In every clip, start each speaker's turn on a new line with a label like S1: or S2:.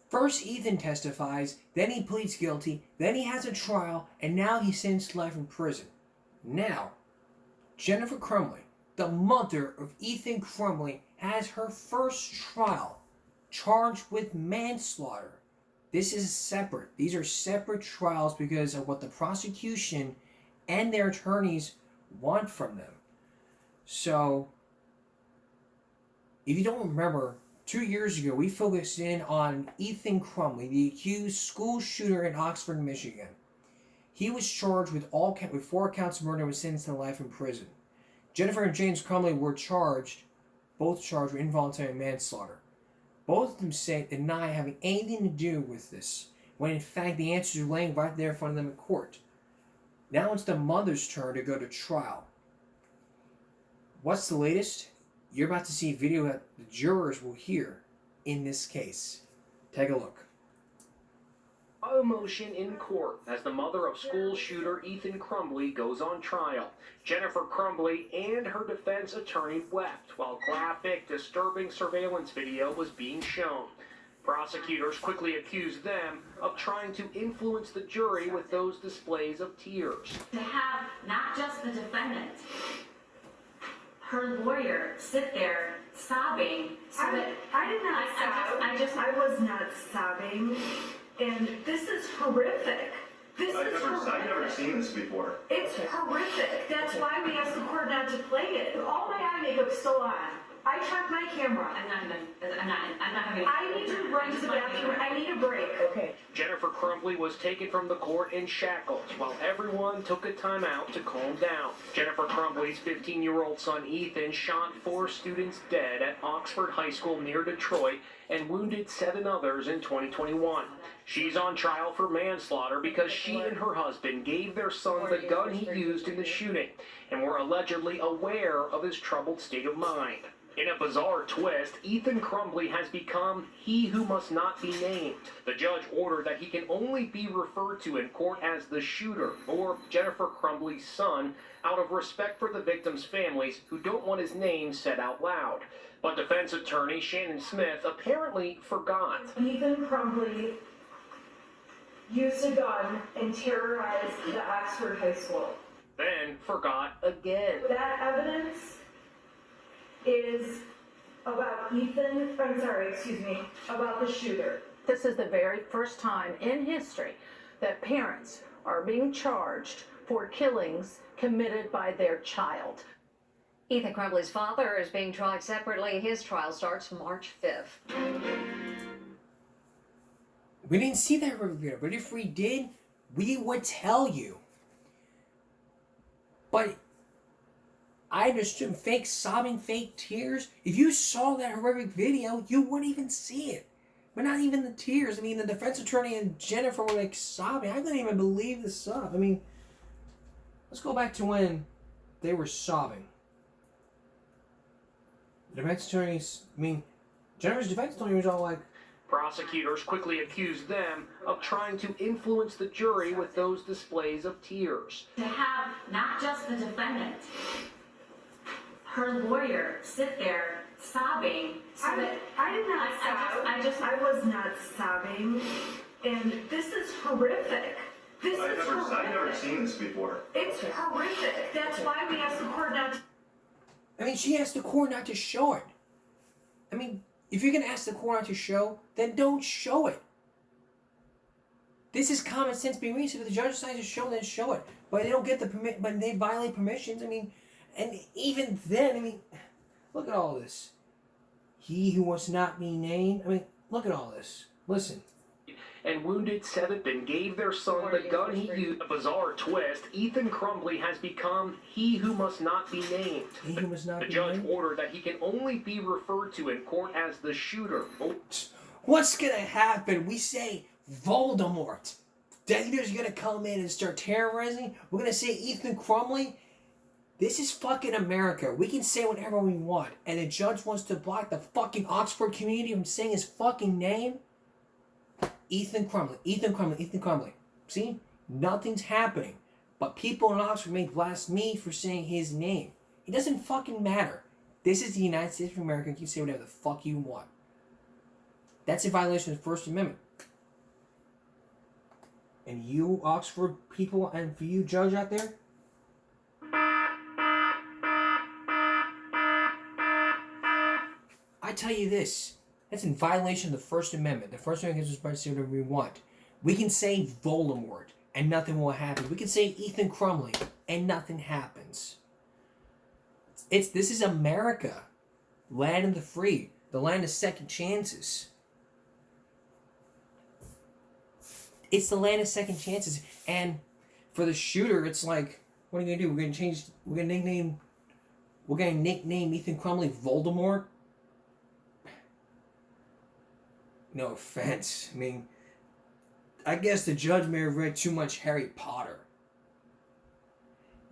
S1: First Ethan testifies, then he pleads guilty, then he has a trial, and now he's sentenced to life in prison. Now, Jennifer Crumbley, the mother of Ethan Crumbley, has her first trial, charged with manslaughter. This is separate. These are separate trials because of what the prosecution and their attorneys want from them. So, if you don't remember, 2 years ago, we focused in on Ethan Crumbley, the accused school shooter in Oxford, Michigan. He was charged with 4 counts of murder and was sentenced to life in prison. Jennifer and James Crumbley were both charged with involuntary manslaughter. Both of them deny having anything to do with this, when in fact the answers are laying right there in front of them in court. Now it's the mother's turn to go to trial. What's the latest? You're about to see a video that the jurors will hear in this case. Take a look.
S2: Emotion in court as the mother of school shooter Ethan Crumbley goes on trial. Jennifer Crumbley and her defense attorney wept while graphic, disturbing surveillance video was being shown. Prosecutors quickly accused them of trying to influence the jury with those displays of tears.
S3: To have not just the defendant, her lawyer sit there sobbing. So
S4: I did not sob. I was not sobbing. And this is horrific.
S5: I've never seen this before.
S4: It's horrific. That's why we asked the court not to play it. All my eye makeup's still on. I checked my camera.
S3: I'm not having.
S4: I need to run to the bathroom. I need a break.
S2: Okay. Jennifer Crumbley was taken from the court in shackles while everyone took a time out to calm down. Jennifer Crumbley's 15-year-old son Ethan shot 4 students dead at Oxford High School near Detroit and wounded 7 others in 2021. She's on trial for manslaughter because she and her husband gave their son the gun he used in the shooting and were allegedly aware of his troubled state of mind. In a bizarre twist, Ethan Crumbley has become he who must not be named. The judge ordered that he can only be referred to in court as the shooter, or Jennifer Crumbley's son, out of respect for the victims' families who don't want his name said out loud. But defense attorney Shannon Smith apparently forgot.
S4: Ethan Crumbley used a gun and terrorized the Oxford High School.
S2: Then forgot again.
S4: That evidence is about about the shooter.
S6: This is the very first time in history that parents are being charged for killings committed by their child.
S7: Ethan Crumbley's father is being tried separately. His trial starts March 5th.
S1: We didn't see that video, but if we did, we would tell you. But I understood fake sobbing, fake tears. If you saw that horrific video, you wouldn't even see it. But not even the tears. I mean, the defense attorney and Jennifer were like sobbing. I couldn't even believe the sob. I mean, let's go back to when they were sobbing. The defense attorneys, Jennifer's defense attorney was all like,
S2: prosecutors quickly accused them of trying to influence the jury with those displays of tears.
S3: To have not just the defendant, her lawyer sit there sobbing.
S4: I did not sob. I was not sobbing. And this is horrific.
S5: I've never seen this before.
S4: It's horrific. That's why we asked the court not to.
S1: she asked the court not to show it. If you're going to ask the court not to show, then don't show it. This is common sense being reached. If the judge decides to show, then show it. But they don't get the permit, but they violate permissions. And even then, look at all this. He who must not be named. Look at all this. Listen.
S2: And wounded 7 and gave their son the gun he used. A bizarre twist, Ethan Crumbley has become he who must not be named.
S1: He who must not
S2: the
S1: be
S2: judge
S1: named?
S2: ordered that he can only be referred to in court as the shooter.
S1: What's going to happen? We say Voldemort. Death's going to come in and start terrorizing. We're going to say Ethan Crumbley. This is fucking America. We can say whatever we want. And the judge wants to block the fucking Oxford community from saying his fucking name. Ethan Crumbley. See? Nothing's happening. But people in Oxford may blast me for saying his name. It doesn't fucking matter. This is the United States of America. You can say whatever the fuck you want. That's a violation of the First Amendment. And you Oxford people, and for you judge out there, I tell you this, that's in violation of the First Amendment. The First Amendment gives us the right to say whatever we want. We can say Voldemort and nothing will happen. We can say Ethan Crumbley and nothing happens. This is America, land of the free, the land of second chances. It's the land of second chances, and for the shooter, it's like, what are you gonna do? We're gonna nickname Ethan Crumbley Voldemort. No offense. I mean, I guess the judge may have read too much Harry Potter.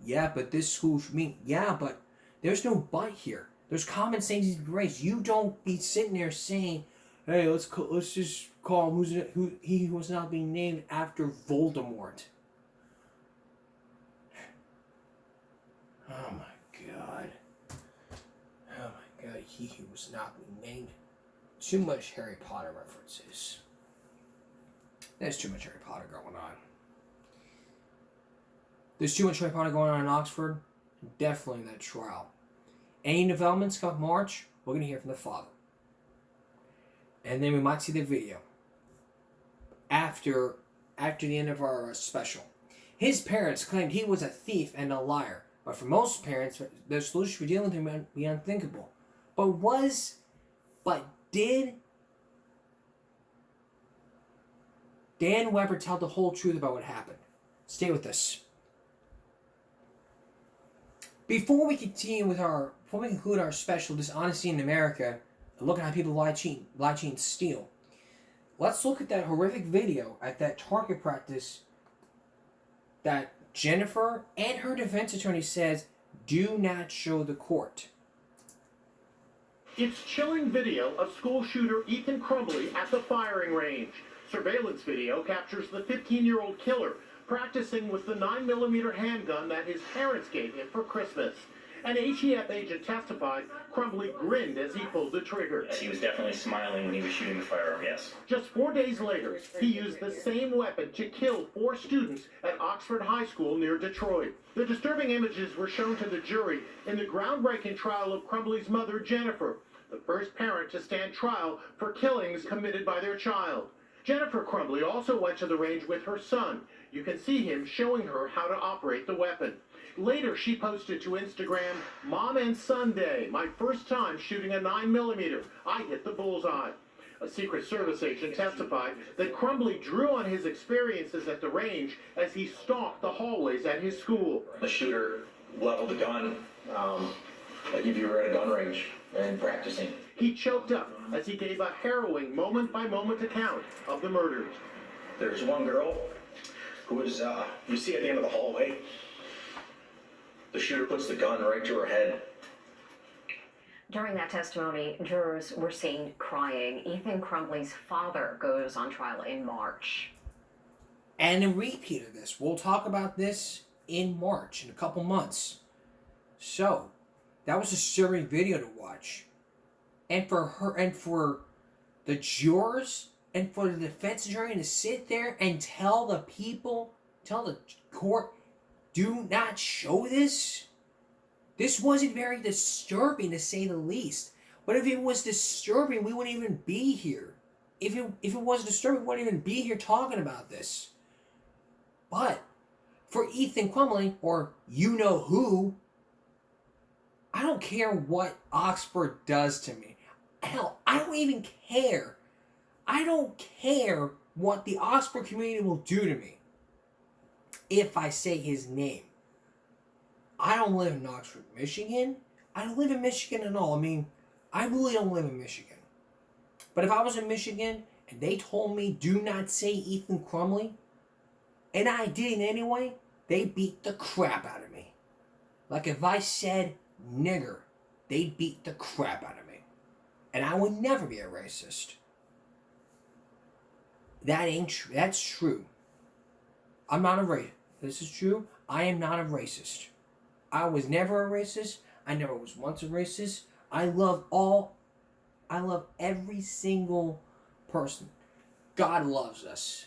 S1: Yeah, but this school, but there's no but here. There's common sense and grace. You don't be sitting there saying, hey, let's just call him who was not being named after Voldemort. Oh my God. Oh my God, he who was not being named. Too much Harry Potter references. There's too much Harry Potter going on. There's too much Harry Potter going on in Oxford. Definitely that trial. Any developments come March, we're going to hear from the father. And then we might see the video. After the end of our special. His parents claimed he was a thief and a liar. But for most parents, the solution for dealing with him would be unthinkable. Did Dan Weber tell the whole truth about what happened? Stay with us. Before we conclude our special Dishonesty in America, and look at how people lie, cheat, and steal, let's look at that horrific video at that target practice that Jennifer and her defense attorney says do not show the court.
S2: It's chilling video of school shooter Ethan Crumbley at the firing range. Surveillance video captures the 15-year-old killer practicing with the 9mm handgun that his parents gave him for Christmas. An ATF agent testified Crumbley grinned as he pulled the trigger.
S8: Yes, he was definitely smiling when he was shooting the firearm, yes.
S2: Just 4 days later, he used the same weapon to kill 4 students at Oxford High School near Detroit. The disturbing images were shown to the jury in the groundbreaking trial of Crumbley's mother, Jennifer, the first parent to stand trial for killings committed by their child. Jennifer Crumbley also went to the range with her son. You can see him showing her how to operate the weapon. Later, she posted to Instagram, "Mom and Son Day, my first time shooting a 9mm. I hit the bullseye." A Secret Service agent testified that Crumbley drew on his experiences at the range as he stalked the hallways at his school.
S8: The shooter leveled the gun like if you were at a gun range and practicing.
S2: He choked up as he gave a harrowing moment-by-moment account of the murders.
S8: There's one girl who was, you see at the end of the hallway, the shooter puts the gun right to her head.
S7: During that testimony, jurors were seen crying. Ethan Crumbley's father goes on trial in March.
S1: And a repeat of this. We'll talk about this in March, in a couple months. So, that was a disturbing video to watch. And for her, and for the jurors, and for the defense attorney to sit there and tell the court, do not show this? This wasn't very disturbing, to say the least. But if it was disturbing, we wouldn't even be here. If it was disturbing, we wouldn't even be here talking about this. But for Ethan Crumbley, or you know who, I don't care what Oxford does to me. Hell, I don't even care. I don't care what the Oxford community will do to me if I say his name. I don't live in Oxford, Michigan. I don't live in Michigan at all. I mean, I really don't live in Michigan. But if I was in Michigan and they told me do not say Ethan Crumbley, and I did it anyway, they beat the crap out of me. Like if I said nigger, they'd beat the crap out of me. And I would never be a racist. That ain't true. That's true. I'm not a racist. This is true. I am not a racist. I was never a racist. I never was once a racist. I love every single person. God loves us.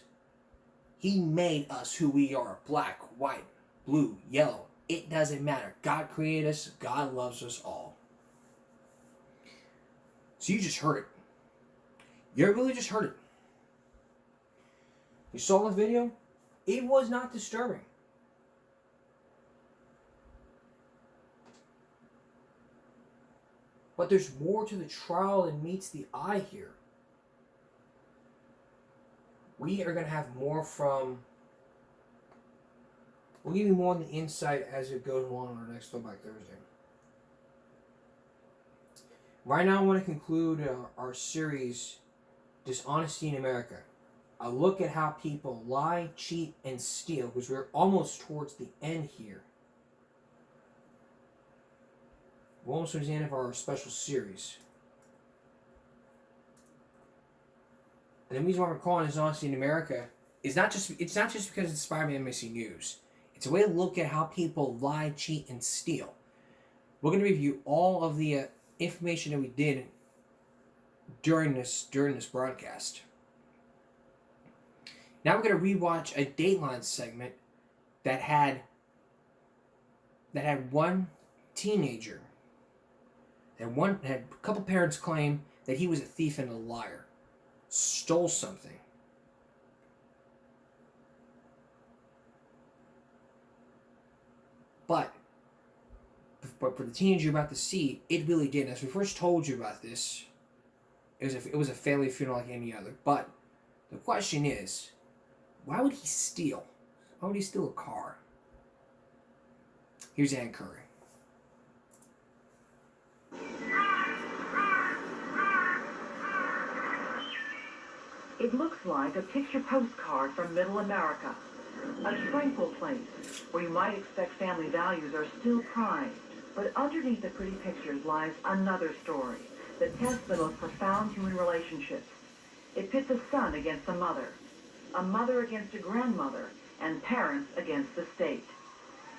S1: He made us who we are. Black, white, blue, yellow. It doesn't matter. God created us. God loves us all. So you just heard it. You really just heard it. You saw the video? It was not disturbing. But there's more to the trial than meets the eye here. We are going to have more from... We'll give you more on the insight as it goes along on our next Throwback Thursday. Right now I want to conclude our series, Dishonesty in America. A look at how people lie, cheat, and steal, because we're almost towards the end here. We're almost towards the end of our special series. And the reason why we're calling it Dishonesty in America is it's not just because it's inspired by NBC News. It's a way to look at how people lie, cheat, and steal. We're going to review all of the information that we did during this broadcast. Now we're going to rewatch a Dateline segment that had one teenager, had a couple parents claim that he was a thief and a liar, stole something. But for the teenager you're about to see, it really did. As we first told you about this, it was a family funeral like any other. But the question is, why would he steal? Why would he steal a car? Here's Ann Curry.
S9: It looks like a picture postcard from Middle America. A tranquil place where you might expect family values are still prized. But underneath the pretty pictures lies another story that tests the most profound human relationships. It pits a son against a mother against a grandmother, and parents against the state.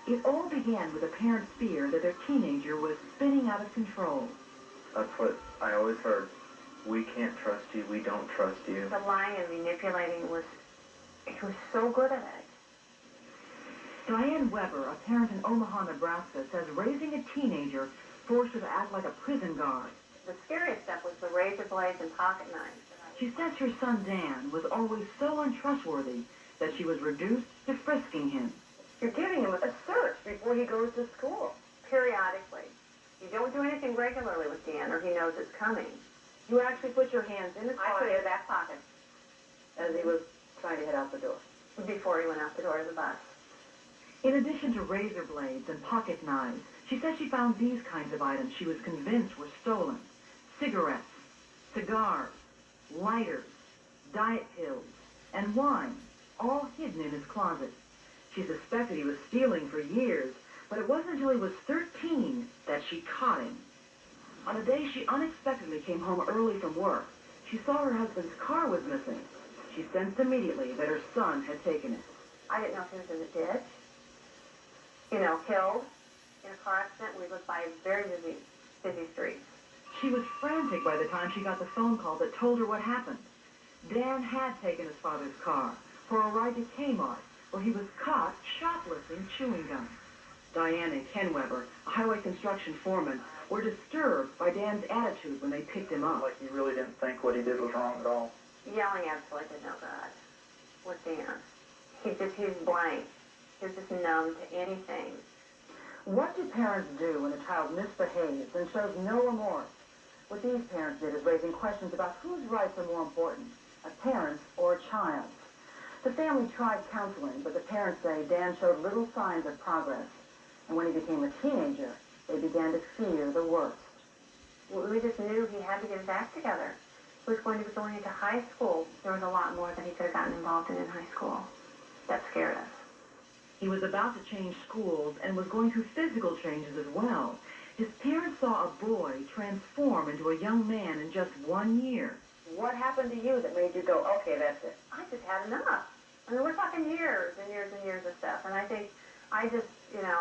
S9: It all began with a parent's fear that their teenager was spinning out of control.
S10: That's what I always heard. We can't trust you, we don't trust you.
S11: The lying and manipulating he was so good at it.
S9: Diane Weber, a parent in Omaha, Nebraska, says raising a teenager forced her to act like a prison guard.
S11: The scariest stuff was the razor blades and pocket knives.
S9: She says her son Dan was always so untrustworthy that she was reduced to frisking him.
S11: You're giving him a search before he goes to school, periodically. You don't do anything regularly with Dan, or he knows it's coming.
S12: You actually put your hands in his
S11: I put it in
S12: pocket
S11: the back pocket
S12: as he was trying to head out the door.
S11: before he went out the door of the bus.
S9: In addition to razor blades and pocket knives, she said she found these kinds of items she was convinced were stolen. Cigarettes, cigars, lighters, diet pills, and wine, all hidden in his closet. She suspected he was stealing for years, but it wasn't until he was 13 that she caught him. On a day she unexpectedly came home early from work, she saw her husband's car was missing. She sensed immediately that her son had taken it.
S11: I didn't know if he was in the ditch, killed in a car accident. We lived by very busy streets.
S9: She was frantic by the time she got the phone call that told her what happened. Dan had taken his father's car for a ride to Kmart, where he was caught shoplifting chewing gum. Diane and Ken Weber, a highway construction foreman, were disturbed by Dan's attitude when they picked him up.
S10: Like he really didn't think what he did was wrong at all.
S11: Yelling absolutely did no good with Dan. He was blank. He was just numb to anything.
S9: What do parents do when a child misbehaves and shows no remorse? What these parents did is raising questions about whose rights are more important, a parent's or a child's. The family tried counseling, but the parents say Dan showed little signs of progress. And when he became a teenager, they began to fear the worst.
S11: We just knew he had to get his act together. He was going to be going into high school. There was a lot more that he could have gotten involved in high school. That scared us.
S9: He was about to change schools and was going through physical changes as well. His parents saw a boy transform into a young man in just 1 year.
S12: What happened to you that made you go, okay, that's it?
S11: I just had enough. I mean, we're talking years and years and years of stuff. And I think I just had it.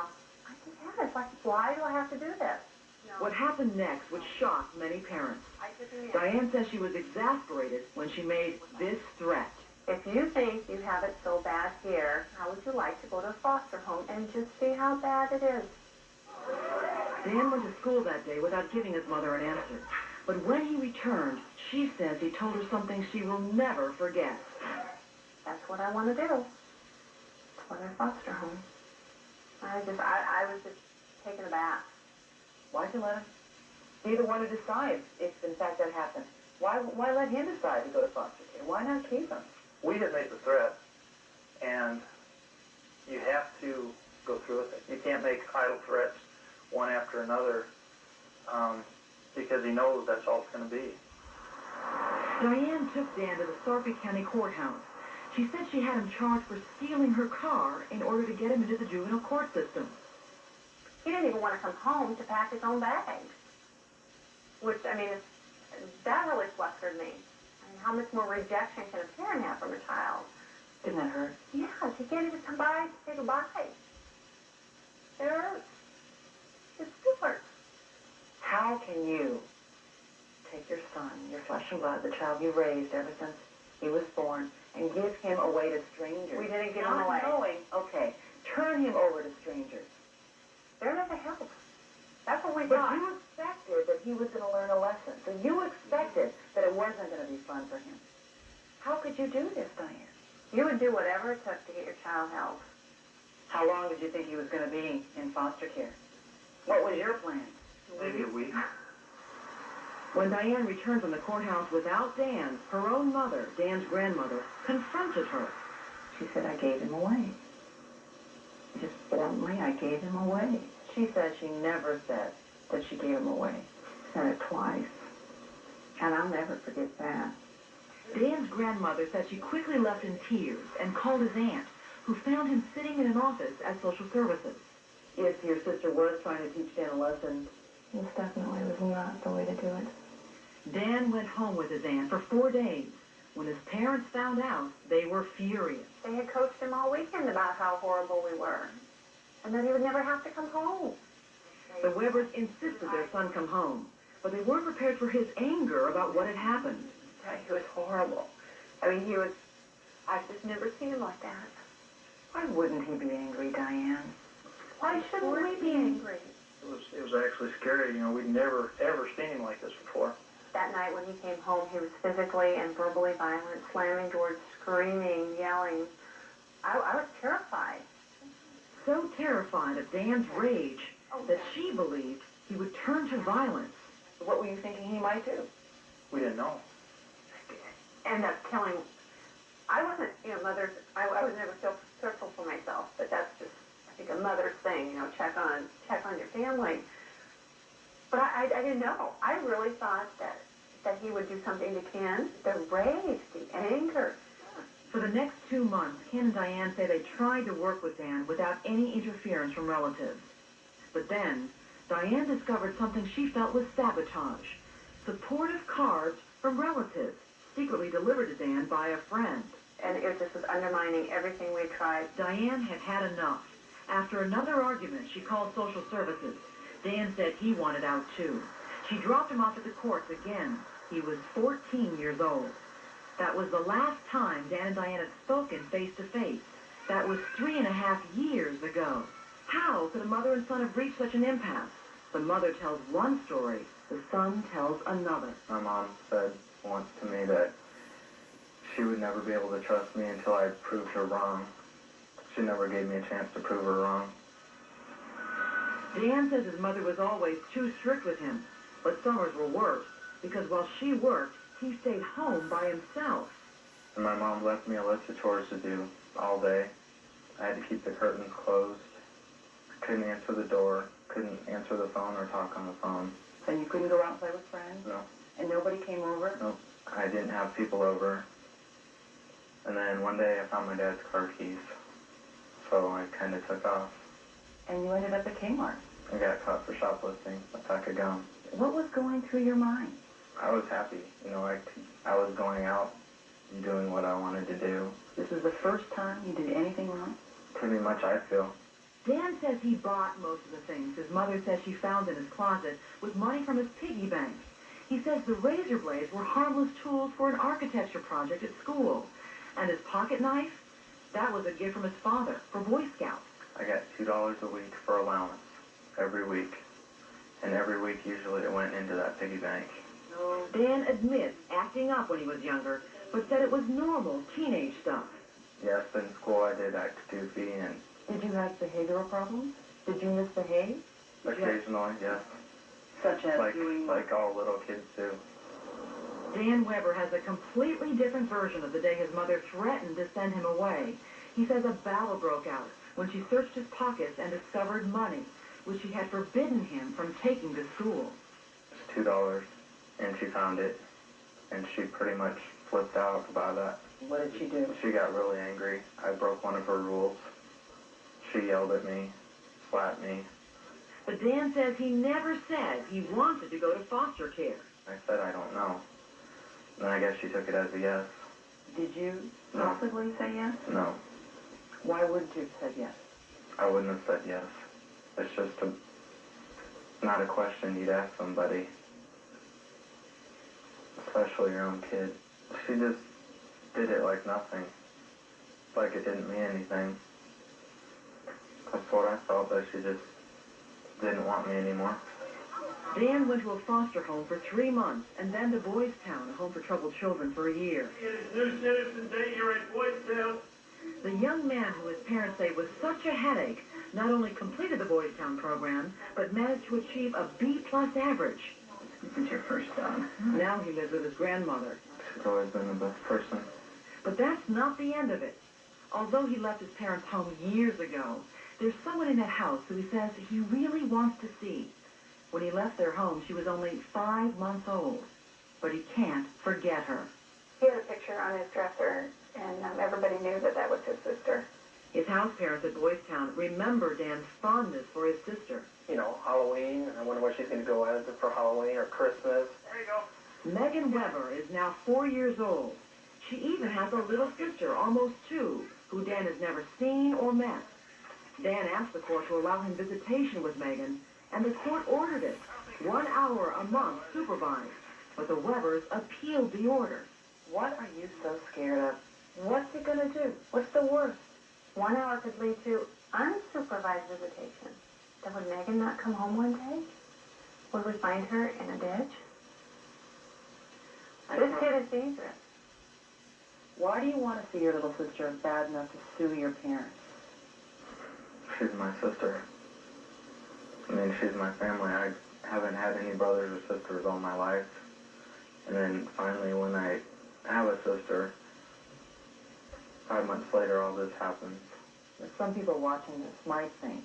S11: It's like, why do I have to do this?
S9: What happened next would shock many parents.
S11: I took him in.
S9: Diane says she was exasperated when she made this threat.
S11: If you think you have it so bad here, how would you like to go to a foster home and just see how bad it is?
S9: Dan went to school that day without giving his mother an answer. But when he returned, she says he told her something she will never forget.
S11: That's what I want to do. Go to a foster home. I was just taken aback.
S12: Why'd you let him? Be the one to decide if, in fact, that happened. Why let him decide to go to foster care? Why not keep him?
S10: We didn't make the threat, and you have to go through with it. You can't make idle threats one after another because he knows that's all it's going to be.
S9: Diane took Dan to the Sarpy County Courthouse. She said she had him charged for stealing her car in order to get him into the juvenile court system.
S11: He didn't even want to come home to pack his own bags. Which, I mean, that really flustered me. I mean, how much more rejection can a parent have from a child?
S12: Didn't that hurt?
S11: Yeah, she can't even come by to say goodbye. It hurts. It still hurts.
S12: How can you take your son, your flesh and blood, the child you raised ever since he was born, and give him away to strangers?
S11: We didn't give him
S12: Not
S11: away.
S12: knowing, okay, turn him over to strangers.
S11: They're not to help. That's what we
S12: But
S11: thought.
S12: you expected that he was going to learn a lesson. So you expected that it wasn't going to be fun for him. How could you do this, Diane?
S11: You would do whatever it took to get your child help.
S12: How long did you think he was going to be in foster care? What was your plan?
S10: Maybe a week.
S9: When Diane returned from the courthouse without Dan, her own mother, Dan's grandmother, confronted her.
S12: She said, I gave him away. Just bluntly, I gave him away. She said she never said that she gave him away. She said it twice. And I'll never forget that.
S9: Dan's grandmother said she quickly left in tears and called his aunt, who found him sitting in an office at social services.
S12: If your sister was trying to teach Dan a lesson, this definitely was not the way to do it.
S9: Dan went home with his aunt for 4 days. When his parents found out, they were furious.
S11: They had coached him all weekend about how horrible we were. And that he would never have to come home.
S9: The Webbers insisted their son come home, but they weren't prepared for his anger about what had happened.
S11: He was horrible. I mean, I've just never seen him like that.
S12: Why wouldn't he be angry, Diane?
S11: Why shouldn't we be angry?
S10: It was actually scary. You know, we'd never, ever seen him like this before.
S11: That night when he came home, he was physically and verbally violent, slamming doors, screaming, yelling. I was terrified.
S9: So terrified of Dan's rage that she believed he would turn to violence.
S12: What were you thinking he might do?
S10: We didn't know.
S11: End up killing. I wasn't, mother. I was never so fearful for myself, but that's just, I think, a mother's thing. Check on your family. But I didn't know. I really thought that he would do something to Ken. The rage, the anger.
S9: For the next 2 months, Ken and Diane say they tried to work with Dan without any interference from relatives. But then, Diane discovered something she felt was sabotage. Supportive cards from relatives, secretly delivered to Dan by a friend.
S11: And it just was undermining everything we tried.
S9: Diane had had enough. After another argument, she called social services. Dan said he wanted out too. She dropped him off at the courts again. He was 14 years old. That was the last time Dan and Diane had spoken face to face. That was 3.5 years ago. How could a mother and son have reached such an impasse? The mother tells one story, the son tells another.
S10: My mom said once to me that she would never be able to trust me until I proved her wrong. She never gave me a chance to prove her wrong.
S9: Dan says his mother was always too strict with him, but summers were worse, because while she worked, he stayed home by himself.
S10: And my mom left me a list of chores to do all day. I had to keep the curtains closed. Couldn't answer the door. Couldn't answer the phone or talk on the phone.
S12: And you couldn't go out and play with friends?
S10: No.
S12: And nobody came over?
S10: Nope. I didn't have people over. And then one day I found my dad's car keys. So I kind of took off.
S12: And you ended up at Kmart?
S10: I got caught for shoplifting a pack of gum.
S12: What was going through your mind?
S10: I was happy. I was going out and doing what I wanted to do.
S12: This was the first time you did anything wrong?
S10: Pretty much, I feel.
S9: Dan says he bought most of the things his mother says she found in his closet with money from his piggy bank. He says the razor blades were harmless tools for an architecture project at school. And his pocket knife? That was a gift from his father for Boy Scouts.
S10: I got $2 a week for allowance every week. And every week usually it went into that piggy bank.
S9: Dan admits acting up when he was younger, but said it was normal teenage stuff.
S10: Yes, in school I did act goofy and
S12: Did you have behavioral problems? Did you misbehave?
S10: occasionally, yes.
S12: Such as doing
S10: Like all little kids do.
S9: Dan Weber has a completely different version of the day his mother threatened to send him away. He says a battle broke out when she searched his pockets and discovered money, which she had forbidden him from taking to school.
S10: It's $2, and she found it, and she pretty much flipped out about that.
S12: What did she do?
S10: She got really angry. I broke one of her rules. She yelled at me, slapped me.
S9: But Dan says he never said he wanted to go to foster care.
S10: I said, I don't know. And I guess she took it as a yes.
S12: Did you
S10: No.
S12: possibly say yes?
S10: No,
S12: Why wouldn't you have said yes?
S10: I wouldn't have said yes. It's just not a question you'd ask somebody, especially your own kid. She just did it like nothing, like it didn't mean anything. That's what I felt, that she just didn't want me anymore.
S9: Dan went to a foster home for 3 months and then to Boys Town, a home for troubled children, for a year.
S13: It is New Citizen Day here at Boys Town.
S9: The young man who his parents say was such a headache not only completed the Boys Town program, but managed to achieve a B-plus average.
S12: This is your first son.
S9: Now he lives with his grandmother.
S10: She's always been the best person.
S9: But that's not the end of it. Although he left his parents' home years ago, there's someone in that house who he says he really wants to see. When he left their home, she was only 5 months old. But he can't forget her.
S11: He had a picture on his dresser, and everybody knew that that was his sister.
S9: His house parents at Boys Town remember Dan's fondness for his sister.
S10: You know, Halloween, I wonder what she's going to go as for Halloween or Christmas.
S13: There you go.
S9: Megan Weber is now 4 years old. She even has a little sister, almost 2, who Dan has never seen or met. Dan asked the court to allow him visitation with Megan, and the court ordered it. 1 hour a month supervised. But the Webers appealed the order.
S12: What are you so scared of? What's he gonna do? What's the worst?
S11: 1 hour could lead to unsupervised visitation. Then would Megan not come home one day? Would we find her in a ditch? This kid is dangerous.
S12: Why do you want to see your little sister bad enough to sue your parents?
S10: She's my sister. I mean, she's my family. I haven't had any brothers or sisters all my life. And then finally, when I have a sister, 5 months later, all this happens.
S12: Some people watching this might think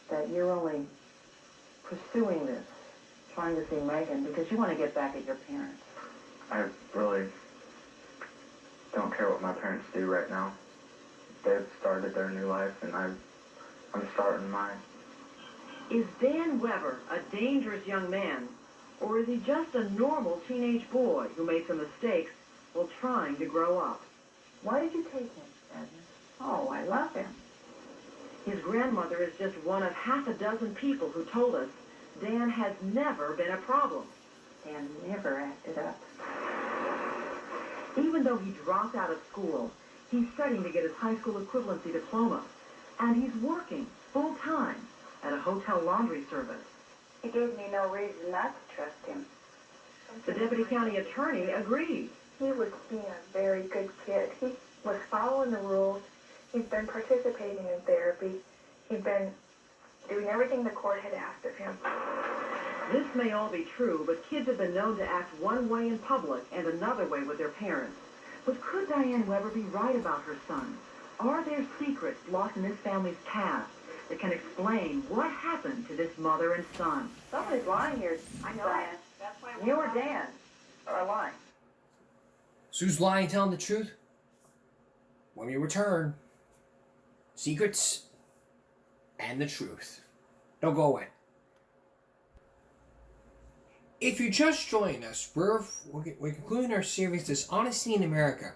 S12: that you're only pursuing this, trying to see Megan, because you want to get back at your parents.
S10: I really don't care what my parents do right now. They've started their new life, and I'm starting mine.
S9: Is Dan Weber a dangerous young man, or is he just a normal teenage boy who made some mistakes while trying to grow up?
S12: Why did you take him, Agnes? Oh, I love him.
S9: His grandmother is just one of half a dozen people who told us Dan has never been a problem.
S12: Dan never acted up.
S9: Even though he dropped out of school, he's studying to get his high school equivalency diploma, and he's working full-time at a hotel laundry service.
S11: He gave me no reason not to trust him.
S9: The deputy county attorney agreed.
S11: He was being a very good kid. He was following the rules. He'd been participating in therapy. He'd been doing everything the court had asked of him.
S9: This may all be true, but kids have been known to act one way in public and another way with their parents. But could Diane Weber be right about her son? Are there secrets lost in this family's past that can explain what happened to this mother and son?
S12: Somebody's lying here.
S11: I know
S12: Diane.
S11: That's why
S12: You or Dan are lying.
S1: So who's lying, telling the truth? When we return, secrets and the truth. Don't go away. If you're just joining us, we're concluding our series, Dishonesty in America.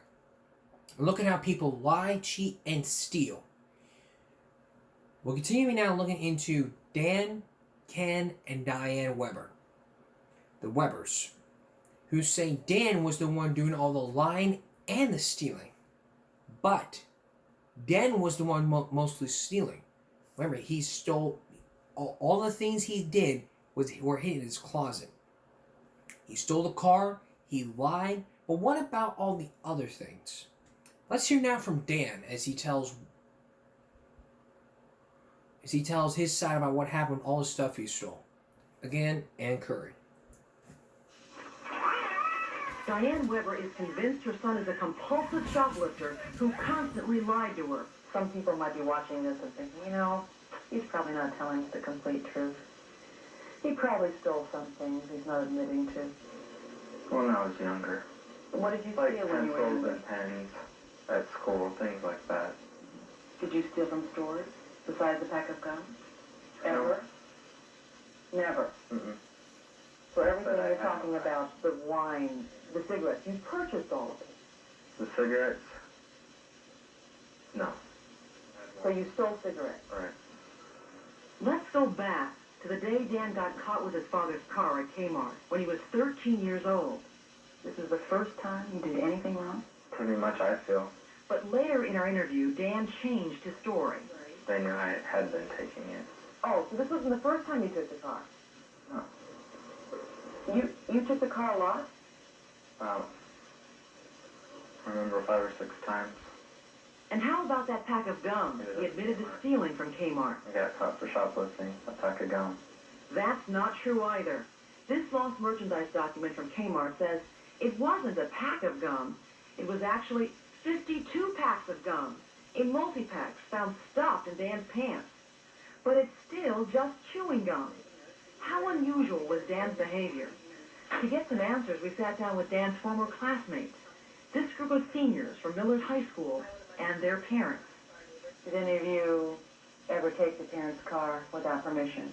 S1: Look at how people lie, cheat, and steal. We'll continue now looking into Dan, Ken, and Diane Weber. The Webers, who say Dan was the one doing all the lying and the stealing. But Dan was the one mostly stealing. Remember, he stole all the things he did were hidden in his closet. He stole the car, he lied, but what about all the other things? Let's hear now from Dan as he tells his side about what happened with all the stuff he stole. Again, Ann Curry.
S9: Diane Weber is convinced her son is a compulsive shoplifter who constantly lied to her.
S12: Some people might be watching this and thinking, you know, he's probably not telling us the complete truth. He probably stole some things he's not admitting to.
S10: When I was younger.
S12: What did you
S10: Like
S12: steal when you were
S10: pencils
S12: younger?
S10: and pens at school, things like that.
S12: Did you steal from stores besides a pack of gum? Ever? Never.
S10: Mm-mm.
S12: So everything
S10: But I
S12: you're
S10: have.
S12: talking about, the wine, the cigarettes, you purchased all of it.
S10: The cigarettes? No.
S12: So you stole cigarettes.
S10: Right.
S9: Let's go back to the day Dan got caught with his father's car at Kmart when he was 13 years old.
S12: This is the first time you did anything wrong?
S10: Pretty much, I feel.
S9: But later in our interview, Dan changed his story.
S10: They knew I had been taking it.
S12: Oh, so this wasn't the first time you took the car?
S10: No.
S12: You took the car a lot?
S10: I remember 5 or 6 times.
S9: And how about that pack of gum he admitted to stealing from Kmart?
S10: I got caught for shoplifting a pack of gum.
S9: That's not true either. This lost merchandise document from Kmart says it wasn't a pack of gum. It was actually 52 packs of gum, a multi-pack found stuffed in Dan's pants. But it's still just chewing gum. How unusual was Dan's behavior? To get some answers, we sat down with Dan's former classmates, this group of seniors from Millard High School, and their parents.
S12: Did any of you ever take the parents' car without permission?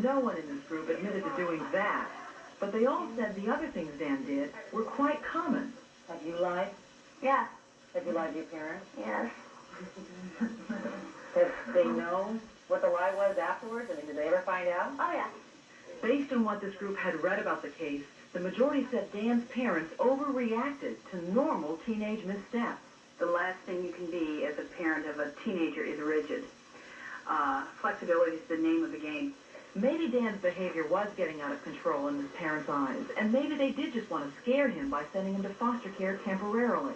S9: No one in this group admitted to doing that, but they all said the other things Dan did were quite common.
S12: Have you lied?
S11: Yeah.
S12: Have you lied to your parents?
S11: Yes.
S12: Have they known what the lie was afterwards? I mean, did they ever find out?
S11: Oh, yeah.
S9: Based on what this group had read about the case, the majority said Dan's parents overreacted to normal teenage missteps.
S14: The last thing you can be as a parent of a teenager is rigid. Flexibility is the name of the game.
S9: Maybe Dan's behavior was getting out of control in his parents' eyes, and maybe they did just want to scare him by sending him to foster care temporarily.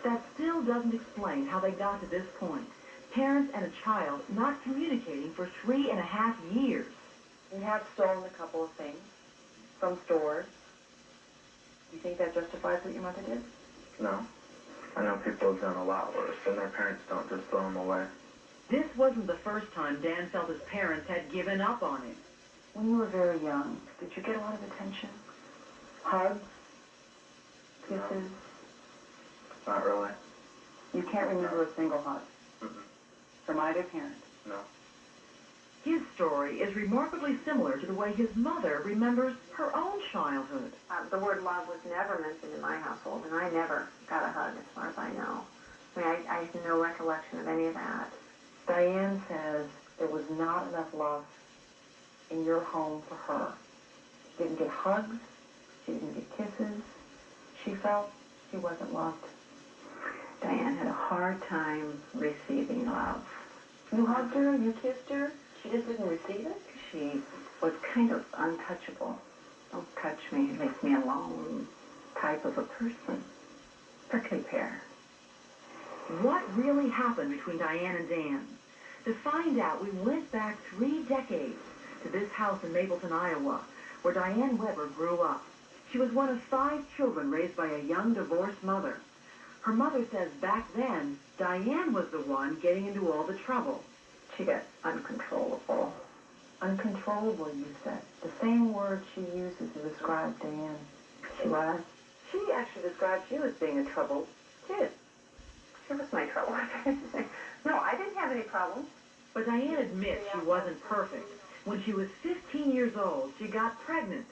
S9: That still doesn't explain how they got to this point. Parents and a child not communicating for 3.5 years.
S12: You have stolen a couple of things from stores. Do you think that justifies what your mother did?
S10: No. I know people have done a lot worse, and their parents don't just throw them away.
S9: This wasn't the first time Dan felt his parents had given up on him.
S12: When you were very young, did you get a lot of attention? Hugs? Kisses?
S10: Not really.
S12: You can't remember a single hug?
S10: Mm-mm.
S12: From either parent?
S10: No.
S9: His story is remarkably similar to the way his mother remembers her own childhood.
S11: The word love was never mentioned in my household, and I never got a hug as far as I know. I mean, I have no recollection of any of that.
S12: Diane says there was not enough love in your home for her. She didn't get hugs. She didn't get kisses. She felt she wasn't loved.
S11: Diane had a hard time receiving love.
S12: You hugged her, you kissed her, she just didn't receive it?
S11: She was kind of untouchable. Don't touch me, leave me alone type of a person. Prickly pear.
S9: What really happened between Diane and Dan? To find out, we went back 3 decades to this house in Mapleton, Iowa, where Diane Weber grew up. She was one of 5 children raised by a young divorced mother. Her mother says back then, Diane was the one getting into all the trouble.
S11: She got uncontrollable.
S12: Uncontrollable, you said. The same word she uses to describe Diane.
S11: She was.
S12: She actually described you as being a troubled kid.
S11: She was my trouble. No, I didn't have any problems.
S9: But Diane admits she wasn't perfect. When she was 15 years old, she got pregnant.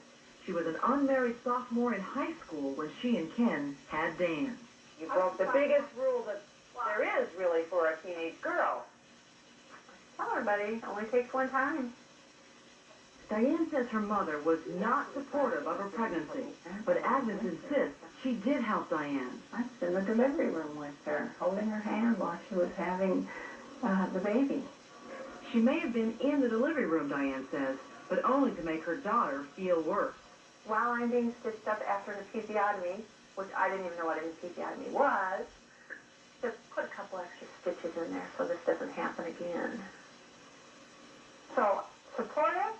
S9: She was an unmarried sophomore in high school when she and Ken had Dan.
S12: You broke the biggest rule that
S11: there is really for a teenage girl. Tell her, buddy, it only takes one time.
S9: Diane says her mother was not supportive of her pregnancy, but Agnes insists she did help Diane.
S12: I was in the delivery room with her, holding her hand while she was having the baby.
S9: She may have been in the delivery room, Diane says, but only to make her daughter feel worse.
S11: While I'm being stitched up after an episiotomy, which I didn't even know what an episiotomy was, just put a couple extra stitches in there so this doesn't happen again. So, supportive?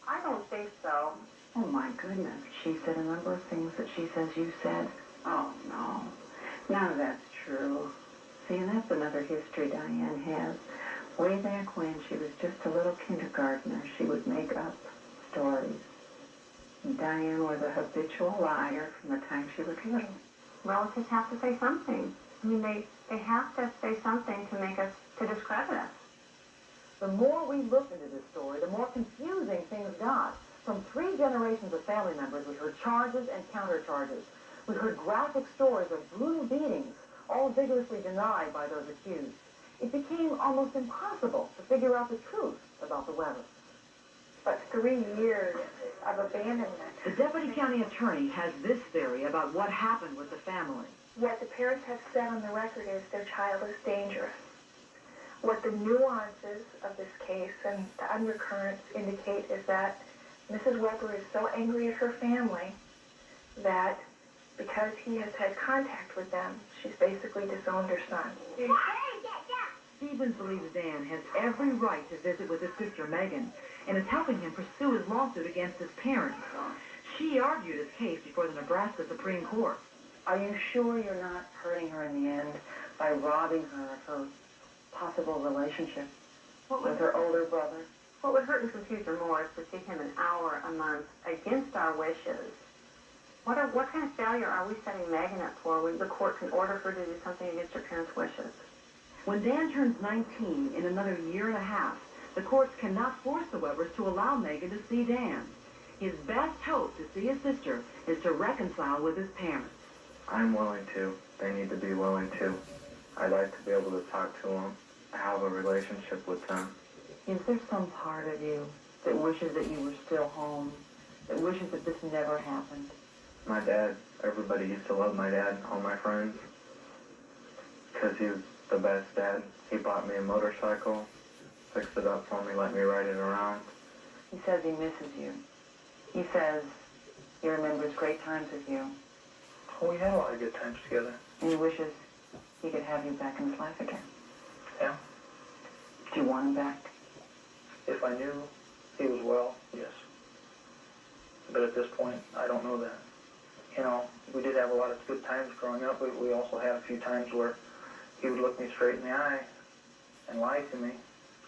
S11: I don't think so.
S12: Oh my goodness, she said a number of things that she says you said. Oh no, none of that's true. See, and that's another history Diane has. Way back when she was just a little kindergartner, she would make up stories. Diane was a habitual liar from the time she was little.
S11: Relatives have to say something. I mean, they have to say something to make us, to discredit us.
S6: The more we looked into this story, the more confusing things got. From 3 generations of family members, we heard charges and countercharges. We heard graphic stories of brutal beatings, all vigorously denied by those accused. It became almost impossible to figure out the truth about the Webbers.
S11: But 3 years of abandonment.
S9: The deputy county attorney has this theory about what happened with the family.
S4: What the parents have said on the record is their child is dangerous. What the nuances of this case and the undercurrents indicate is that Mrs. Weber is so angry at her family that because he has had contact with them, she's basically disowned her son.
S9: Stevens believes Dan has every right to visit with his sister Megan and is helping him pursue his lawsuit against his parents. She argued his case before the Nebraska Supreme Court.
S12: Are you sure you're not hurting her in the end by robbing her of her possible relationship with her older brother?
S11: What would hurt and confuse her more is to see him an hour a month against our wishes. What kind of failure are we setting Megan up for when the court can order her to do something against her parents' wishes?
S9: When Dan turns 19 in another year and a half, the courts cannot force the Webbers to allow Megan to see Dan. His best hope to see his sister is to reconcile with his parents.
S10: I'm willing to. They need to be willing to. I'd like to be able to talk to them, have a relationship with them.
S12: Is there some part of you that wishes that you were still home, that wishes that this never happened?
S10: My dad, everybody used to love my dad, all my friends, because he was the best dad. He bought me a motorcycle, fixed it up for me, let me ride it around.
S12: He says he misses you. He says he remembers great times with you.
S10: Oh, we had a lot of good times together.
S12: And he wishes he could have you back in his life again.
S10: Yeah.
S12: Do you want him back?
S10: If I knew he was well, yes. But at this point, I don't know that. You know, we did have a lot of good times growing up, but we also had a few times where he would look me straight in the eye and lie to me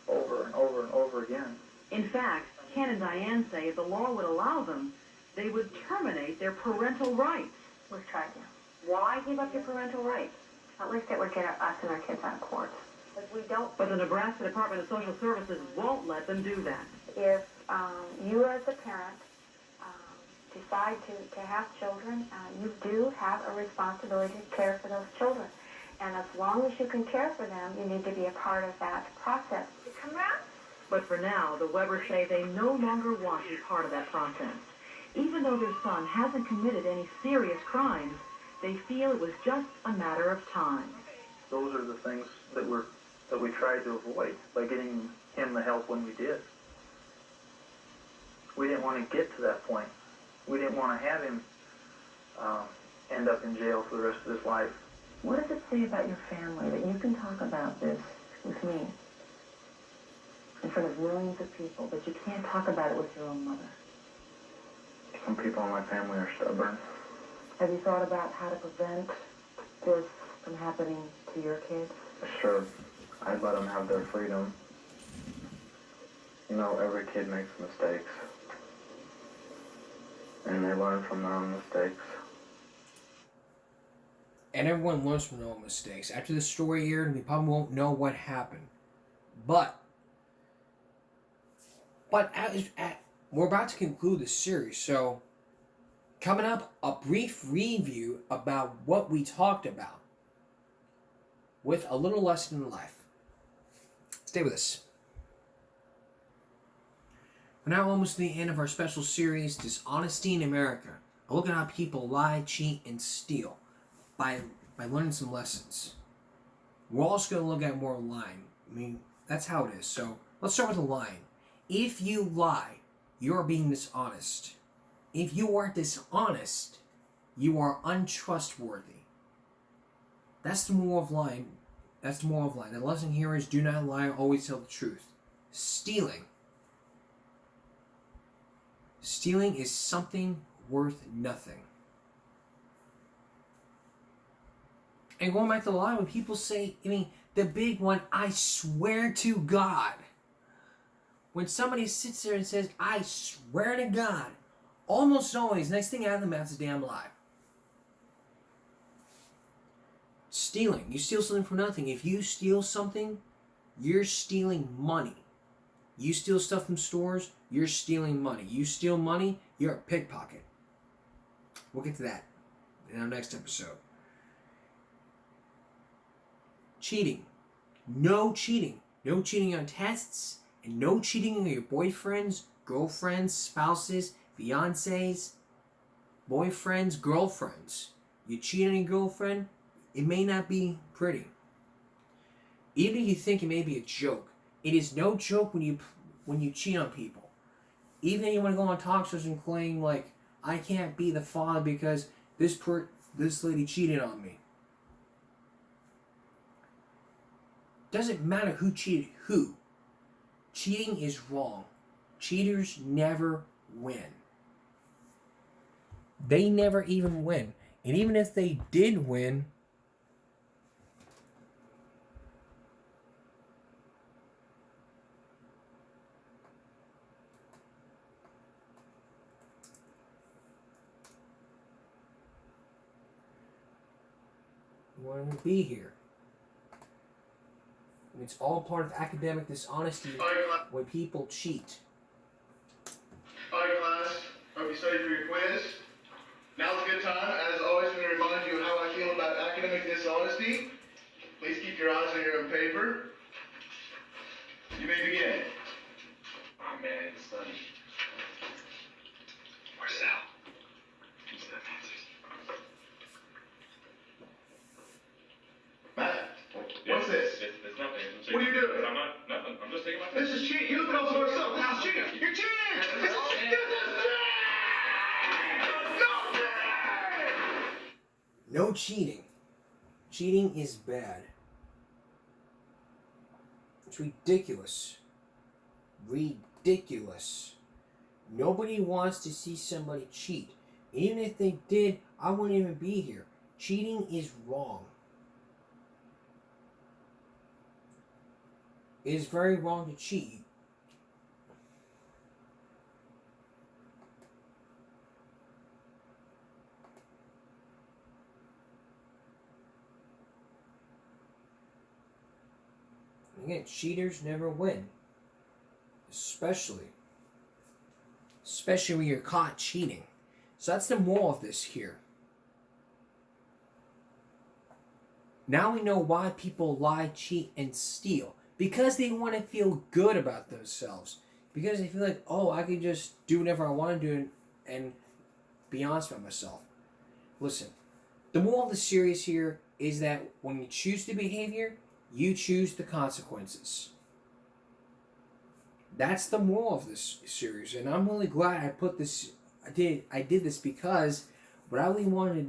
S10: over and over and over again.
S9: In fact, Ken and Diane say if the law would allow them, they would terminate their parental rights.
S11: We've tried to.
S9: Why give up your parental rights?
S11: At least it would get us and our kids out of court. But we don't.
S9: But the Nebraska Department of Social Services won't let them do that.
S11: If you as a parent decide to have children, you do have a responsibility to care for those children. And as long as you can care for them, you need to be a part of that process. Come around.
S9: But for now, the Webbers say they no longer want to be part of that process. Even though their son hasn't committed any serious crimes, they feel it was just a matter of time.
S10: Those are the things that we tried to avoid by getting him the help when we did. We didn't want to get to that point. We didn't want to have him end up in jail for the rest of his life.
S12: What does it say about your family that you can talk about this with me in front of millions of people, but you can't talk about it with your own mother?
S10: Some people in my family are stubborn.
S12: Have you thought about how to prevent this from happening to your kids?
S10: Sure. I'd let them have their freedom. You know, every kid makes mistakes. And they learn from their own mistakes.
S1: And everyone learns from their own mistakes. After the story aired, we probably won't know what happened. But we're about to conclude the series, so coming up, a brief review about what we talked about. with a little lesson in life. Stay with us. We're now almost to the end of our special series, Dishonesty in America. A look at how people lie, cheat, and steal by learning some lessons. We're also going to look at more lying. I mean, that's how it is. So let's start with the lying. If you lie, you're being dishonest. If you are dishonest, you are untrustworthy. That's the moral of lying. That's the moral of lying. The lesson here is do not lie, always tell the truth. Stealing. Stealing is something worth nothing. And going back to the lie, when people say, the big one, I swear to God. When somebody sits there and says, I swear to God, almost always, next thing out of the mouth is a damn lie. Stealing. You steal something for nothing. If you steal something, you're stealing money. You steal stuff from stores, you're stealing money. You steal money, you're a pickpocket. We'll get to that in our next episode. Cheating. No cheating. No cheating on tests, and no cheating on your boyfriends, girlfriends, spouses, fiancés, boyfriends, girlfriends. You cheat on your girlfriend, it may not be pretty. Even if you think it may be a joke, it is no joke when you cheat on people. Even if you want to go on talk shows and claim like, I can't be the father because this lady cheated on me. Doesn't matter who cheated who. Cheating is wrong. Cheaters never win. They never even win. And even if they did win, you wouldn't be here. It's all part of academic dishonesty when people cheat.
S5: Alright, class. Hope you studied for your quiz. Now's a good time, as always, to remind you of how I feel about academic dishonesty. Please keep your eyes on your own paper. You may begin. Oh man, it's sunny. Where's Sal? He's the answers. Matt, what's this?
S15: It's nothing.
S5: What are you doing?
S15: I'm not, nothing. I'm just taking my
S5: This is cheating. You look at all yourself. This is cheating. You're cheating! This is cheating!
S1: No cheating. Cheating is bad. It's ridiculous. Ridiculous. Nobody wants to see somebody cheat. Even if they did, I wouldn't even be here. Cheating is wrong. It is very wrong to cheat. Again, cheaters never win. Especially when you're caught cheating. So that's the moral of this here. Now we know why people lie, cheat, and steal. Because they want to feel good about themselves. Because they feel like, oh, I can just do whatever I want to do and be honest with myself. Listen, the moral of the series here is that when you choose the behavior, you choose the consequences. That's the moral of this series, and I'm really glad I did this because what I really wanted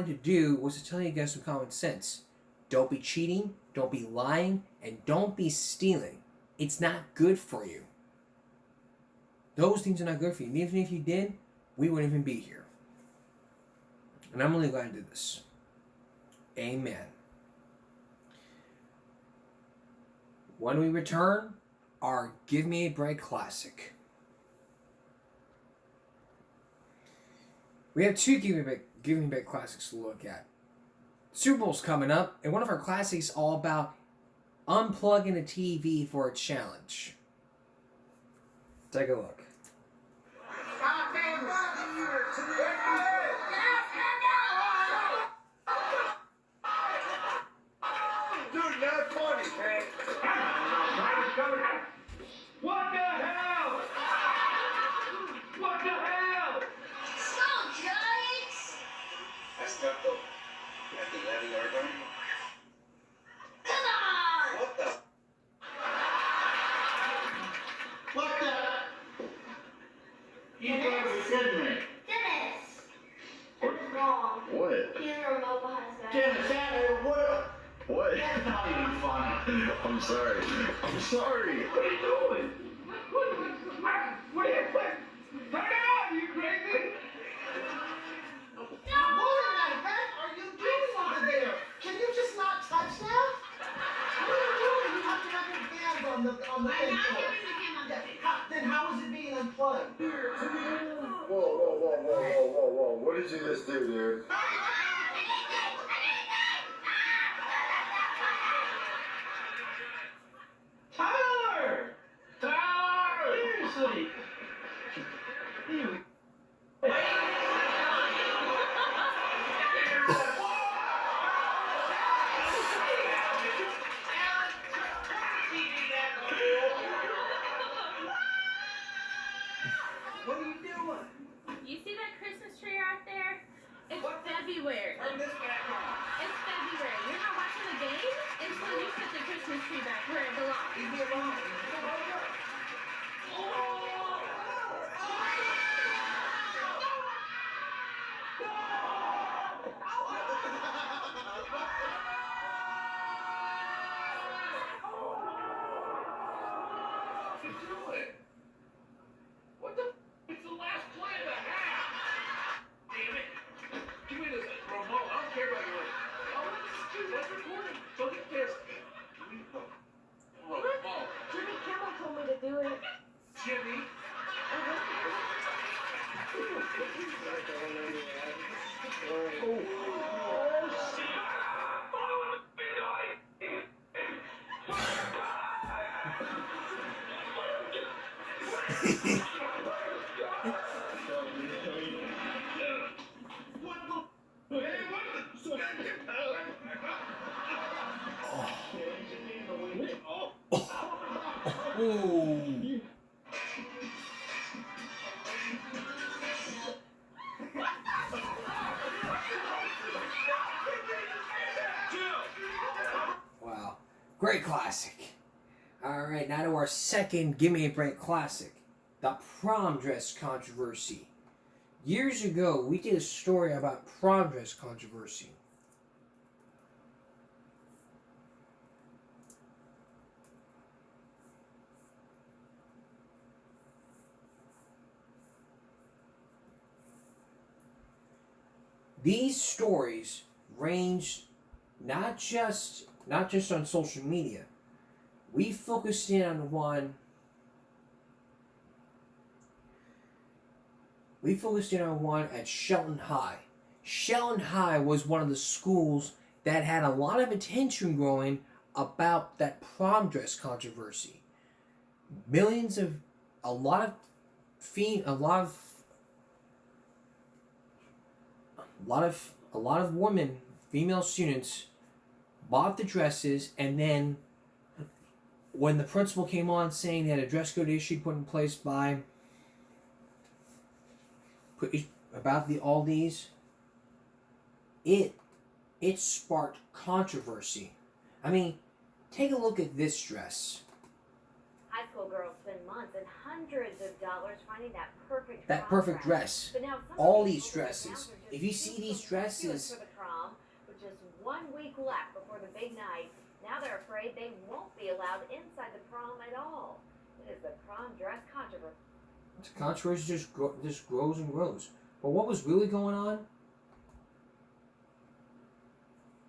S1: to do was to tell you guys some common sense. Don't be cheating, don't be lying, and don't be stealing. It's not good for you. Those things are not good for you. Even if you did, we wouldn't even be here. And I'm really glad I did this. Amen. When we return, our Give Me a Break Classic. We have two Give Me a Break Classics to look at. Super Bowl's coming up, and one of our classics is all about unplugging a TV for a challenge. Take a look.
S5: not even funny.
S8: I'm sorry. I'm sorry.
S13: What are you doing? What are you, turn it on, you crazy?
S15: What in the heck are you doing over there? Can you just not touch that? What are you doing? You have to have your hands on the thing. I'm not having your hand on the thing. Then how is it being unplugged?
S8: Whoa. What did you just do, dude?
S13: Tyler! Seriously!
S15: What are you doing?
S16: You see that Christmas tree out there? It's February.
S15: Turn this back on.
S16: It's February. You're not watching the game until you put the Christmas tree back where it belongs.
S15: Leave me alone.
S13: What you doing? What the it's the last play of the half! Damn it! Give me this remote. I don't care about your let's record it. Don't get pissed. Give me the remote.
S16: Jimmy Kimmel told me to do it.
S13: Jimmy?
S1: Ooh. Wow. Great classic. Alright, now to our second Give Me a Break classic. The prom dress controversy. Years ago, we did a story about prom dress controversy. These stories ranged not just on social media. We focused in on one. We focused in on one at Shelton High. Shelton High was one of the schools that had a lot of attention growing about that prom dress controversy. A lot of women, female students, bought the dresses, and then when the principal came on saying that a dress code issue put in place about the Aldi's, it sparked controversy. I mean, take a look at this dress.
S17: High school girls spend months and hundreds of dollars finding that perfect
S1: dress.
S17: But now
S1: All these dresses. If you see these dresses,
S17: for the prom, with just 1 week left before the big night, now they're afraid they won't be allowed inside the prom at all. It is the prom dress controversy.
S1: the controversy just grows and grows. But what was really going on?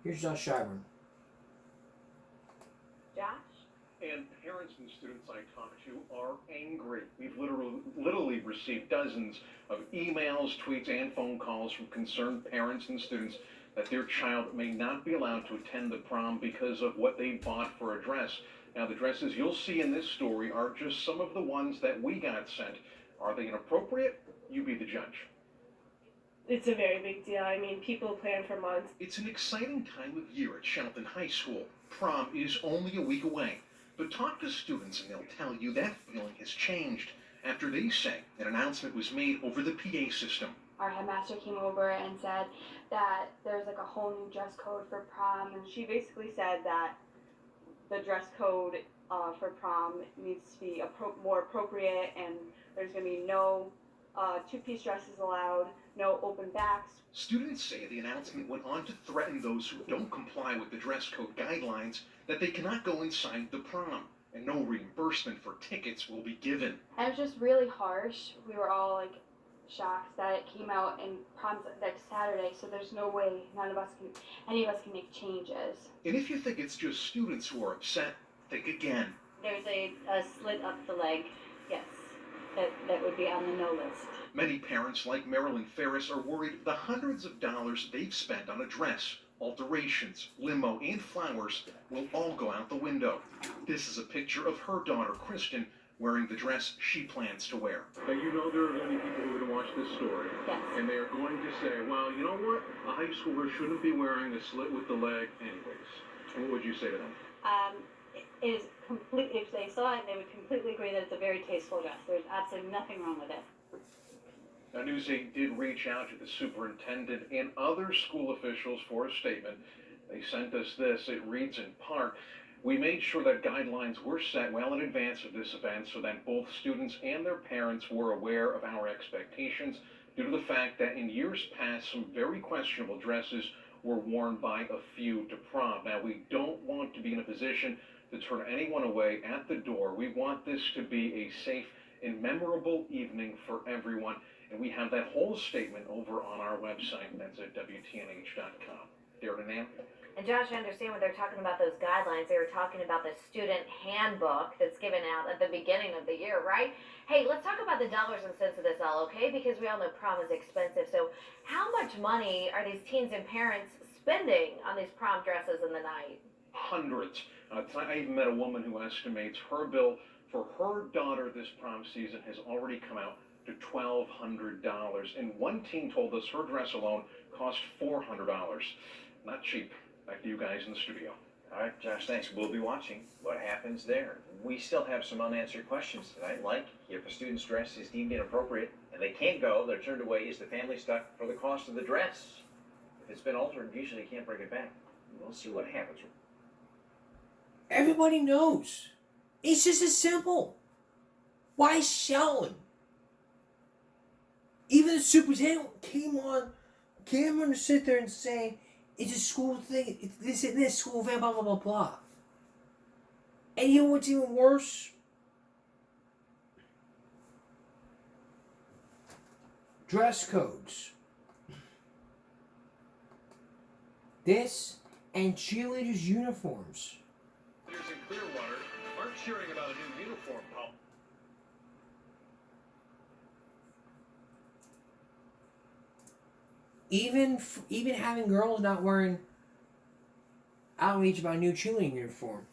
S1: Here's Josh Shyburn.
S17: Josh?
S2: And parents and students I talked to are angry. We've literally received dozens of emails, tweets, and phone calls from concerned parents and students that their child may not be allowed to attend the prom because of what they bought for a dress. Now, the dresses you'll see in this story are just some of the ones that we got sent. Are they inappropriate? You be the judge.
S18: It's a very big deal. I mean, people plan for months.
S2: It's an exciting time of year at Shelton High School. Prom is only a week away. But talk to students and they'll tell you that feeling has changed after they say an announcement was made over the PA system.
S19: Our headmaster came over and said that there's like a whole new dress code for prom, and she basically said that the dress code for prom needs to be more appropriate, and there's going to be no two-piece dresses allowed, no open backs.
S20: Students say the announcement went on to threaten those who don't comply with the dress code guidelines that they cannot go inside the prom, and no reimbursement for tickets will be given.
S19: And it was just really harsh. We were all like shocked that it came out and prom's next Saturday, so there's no way any of us can make changes.
S20: And if you think it's just students who are upset, think again.
S21: There's a slit up the leg, yes, that would be on the no list.
S20: Many parents like Marilyn Ferris are worried the hundreds of dollars they've spent on a dress, alterations, limo, and flowers will all go out the window. This is a picture of her daughter, Kristen, wearing the dress she plans to wear.
S22: Now, you know there are going to be people who are going to watch this story,
S21: yes,
S22: and they are going to say, well, you know what? A high schooler shouldn't be wearing a slit with the leg anyways. And what would you say to them?
S21: It is completely, if they saw it, they would completely agree that it's a very tasteful dress. There's absolutely nothing wrong with it.
S20: Now, News 8 did reach out to the superintendent and other school officials for a statement. They sent us this. It reads in part, "We made sure that guidelines were set well in advance of this event so that both students and their parents were aware of our expectations due to the fact that in years past, some very questionable dresses were worn by a few to prom. Now, we don't want to be in a position to turn anyone away at the door. We want this to be a safe and memorable evening for everyone." And we have that whole statement over on our website. That's at WTNH.com. Darren and Ann?
S17: And Josh, I understand when they're talking about those guidelines, they were talking about the student handbook that's given out at the beginning of the year, right? Hey, let's talk about the dollars and cents of this all, okay? Because we all know prom is expensive. So how much money are these teens and parents spending on these prom dresses in the night?
S20: Hundreds. I even met a woman who estimates her bill for her daughter this prom season has already come out to $1,200. And one teen told us her dress alone cost $400. Not cheap. Back to you guys in the studio.
S23: All right, Josh, thanks. We'll be watching what happens there. We still have some unanswered questions tonight, like if a student's dress is deemed inappropriate and they can't go, they're turned away, is the family stuck for the cost of the dress? If it's been altered, usually you can't bring it back. We'll see what happens.
S1: Everybody knows. It's just as simple. Why selling? Even the superintendent came on to sit there and say, it's a school thing, it's this and this, school event, blah, blah, blah, blah. And you know what's even worse? Dress codes. This and cheerleaders' uniforms.
S2: Leaders in Clearwater aren't cheering about a new uniform policy.
S1: Even having girls not wearing outrage about a new cheerleading uniform.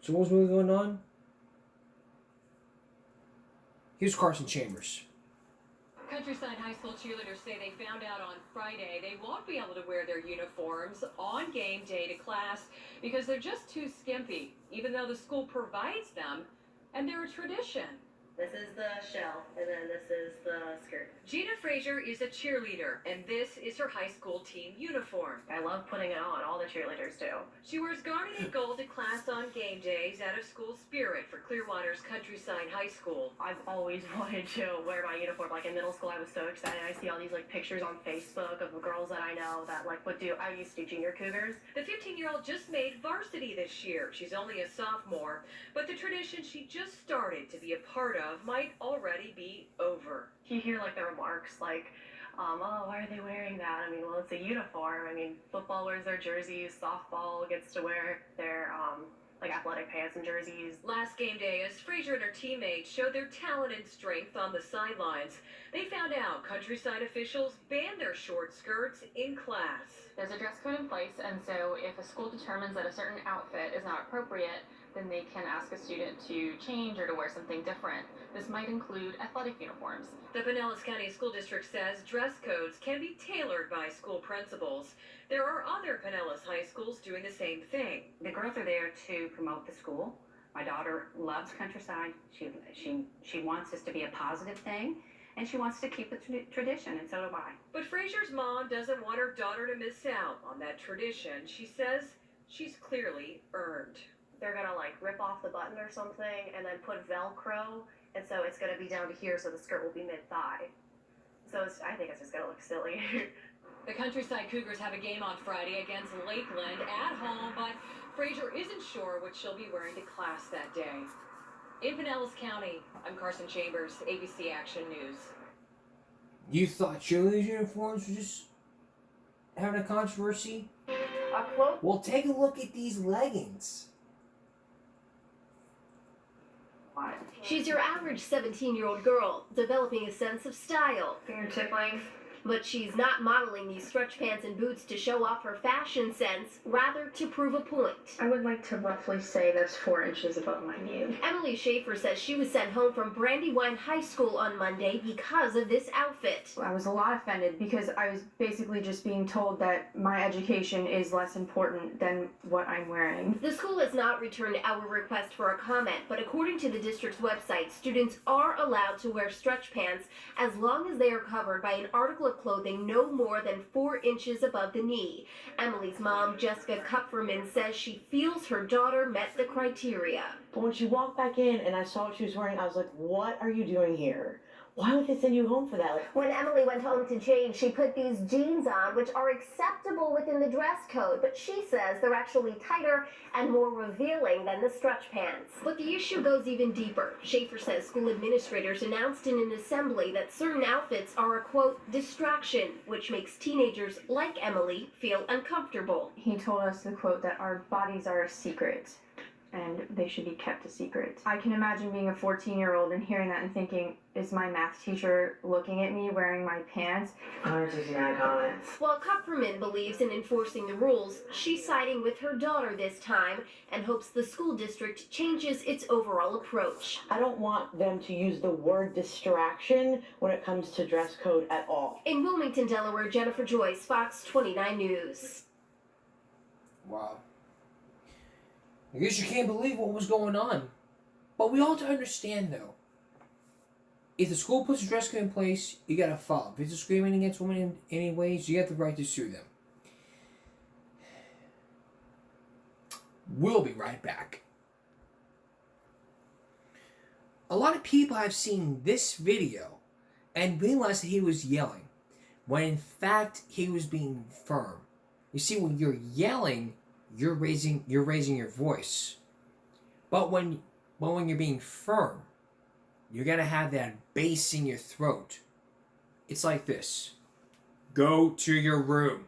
S1: So what's really going on? Here's Carson Chambers.
S24: Countryside High School cheerleaders say they found out on Friday they won't be able to wear their uniforms on game day to class because they're just too skimpy, even though the school provides them and they're a tradition.
S17: This is the shell, and then this is the skirt.
S24: Gina Frazier is a cheerleader, and this is her high school team uniform.
S17: I love putting it on. All the cheerleaders do.
S24: She wears garnet and gold to class on game days out of school spirit for Clearwater's Countryside High School.
S25: I've always wanted to wear my uniform. Like in middle school, I was so excited. I see all these like pictures on Facebook of the girls that I know that like would do. I used to do junior cougars.
S24: The 15-year-old just made varsity this year. She's only a sophomore, but the tradition she just started to be a part of might already be over.
S25: You hear like the remarks like, oh, why are they wearing that? I mean, well, it's a uniform. I mean, football wears their jerseys, softball gets to wear their like athletic pants and jerseys.
S24: Last game day, as Frazier and her teammates showed their talent and strength on the sidelines, they found out Countryside officials banned their short skirts in class.
S26: There's a dress code in place, and so if a school determines that a certain outfit is not appropriate, then they can ask a student to change or to wear something different. This might include athletic uniforms.
S24: The Pinellas County School District says dress codes can be tailored by school principals. There are other Pinellas high schools doing the same thing.
S27: The girls are there to promote the school. My daughter loves Countryside. She wants this to be a positive thing, and she wants to keep the tradition, and so do I.
S24: But Frazier's mom doesn't want her daughter to miss out on that tradition. She says she's clearly earned.
S25: They're gonna like rip off the button or something and then put Velcro and so it's gonna be down to here, so the skirt will be mid-thigh. So I think it's just gonna look silly.
S24: The Countryside Cougars have a game on Friday against Lakeland at home, but Frazier isn't sure what she'll be wearing to class that day. In Pinellas County, I'm Carson Chambers, ABC Action News.
S1: You thought cheerleaders' uniforms were just having a controversy? Well, take a look at these leggings.
S3: She's your average 17-year-old girl, developing a sense of style.
S25: Fingertip length.
S3: But she's not modeling these stretch pants and boots to show off her fashion sense, rather to prove a point.
S25: I would like to roughly say that's 4 inches above my knee.
S3: Emily Schaefer says she was sent home from Brandywine High School on Monday because of this outfit.
S4: I was a lot offended because I was basically just being told that my education is less important than what I'm wearing.
S3: The school has not returned our request for a comment, but according to the district's website, students are allowed to wear stretch pants as long as they are covered by an article of clothing no more than 4 inches above the knee. Emily's mom, Jessica Kupferman, says she feels her daughter met the criteria.
S6: But when she walked back in and I saw what she was wearing, I was like, what are you doing here? Why would they send you home for that?
S3: When Emily went home to change, she put these jeans on, which are acceptable within the dress code, but she says they're actually tighter and more revealing than the stretch pants. But the issue goes even deeper. Schaefer says school administrators announced in an assembly that certain outfits are a, quote, distraction, which makes teenagers like Emily feel uncomfortable.
S4: He told us, the quote, that our bodies are a secret and they should be kept a secret. I can imagine being a 14-year-old and hearing that and thinking, is my math teacher looking at me wearing my pants? Comments.
S3: While Kupferman believes in enforcing the rules, she's siding with her daughter this time and hopes the school district changes its overall approach.
S6: I don't want them to use the word distraction when it comes to dress code at all.
S3: In Wilmington, Delaware, Jennifer Joyce, Fox 29 News.
S1: Wow. I guess you can't believe what was going on. But we all have to understand, though. If the school puts a dress code in place, you gotta follow. If it's discriminating against women in any ways, you have the right to sue them. We'll be right back. A lot of people have seen this video and realized that he was yelling, when in fact he was being firm. You see, when you're yelling, you're raising your voice. But when you're being firm, you're gonna have that bass in your throat. It's like this. Go to your room.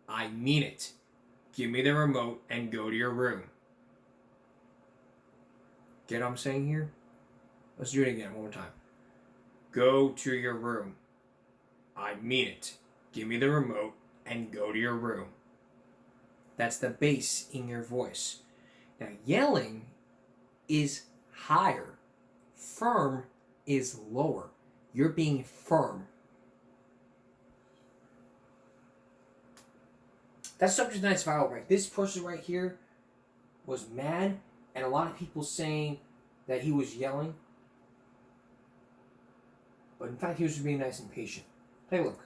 S1: I mean it. Give me the remote and go to your room. Get what I'm saying here? Let's do it again, one more time. Go to your room. I mean it. Give me the remote and go to your room. That's the bass in your voice. Now, yelling is higher. Firm is lower. You're being firm. That's subject tonight's viral break. This person right here was mad, and a lot of people saying that he was yelling. But in fact, he was just being nice and patient. Take a look.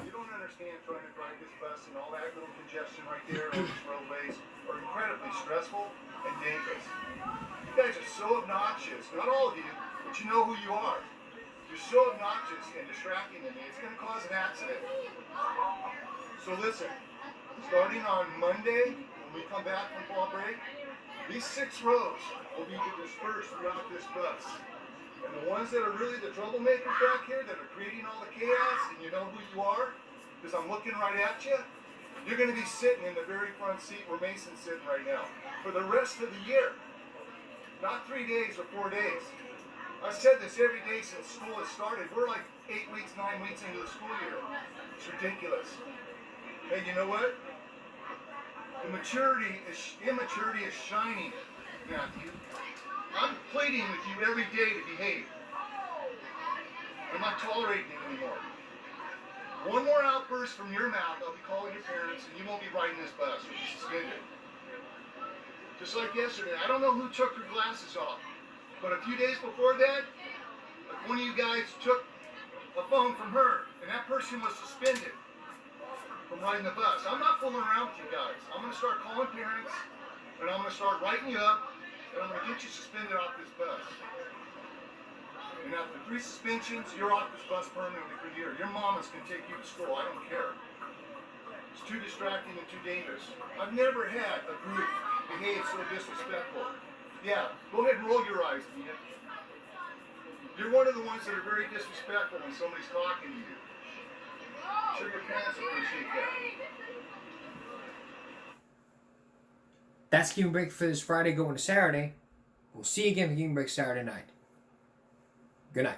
S7: You don't understand trying to drive this bus and all that little congestion right there on these roadways are incredibly stressful and dangerous. You guys are so obnoxious, not all of you, but you know who you are. You're so obnoxious and distracting to me, it's going to cause an accident. So listen, starting on Monday, when we come back from fall break, these 6 rows will be dispersed throughout this bus. And the ones that are really the troublemakers back here that are creating all the chaos, and you know who you are, because I'm looking right at you, you're going to be sitting in the very front seat where Mason's sitting right now for the rest of the year. Not 3 days or 4 days. I've said this every day since school has started. We're like 8 weeks, 9 weeks into the school year. It's ridiculous. Hey, you know what? Immaturity is shining, Matthew. I'm pleading with you every day to behave. I'm not tolerating it anymore. One more outburst from your mouth, I'll be calling your parents, and you won't be riding this bus. You'll be suspended. Just like yesterday, I don't know who took your glasses off, but a few days before that, one of you guys took a phone from her, and that person was suspended from riding the bus. I'm not fooling around with you guys. I'm going to start calling parents, and I'm going to start writing you up, and I'm gonna get you suspended off this bus. And after 3 suspensions, you're off this bus permanently for a year. Your mamas can take you to school. I don't care. It's too distracting and too dangerous. I've never had a group behave so disrespectful. Yeah, go ahead and roll your eyes, Tina. You're one of the ones that are very disrespectful when somebody's talking to you. I'm sure your parents appreciate that.
S1: That's Game Break for this Friday going to Saturday. We'll see you again for Game Break Saturday night. Good night.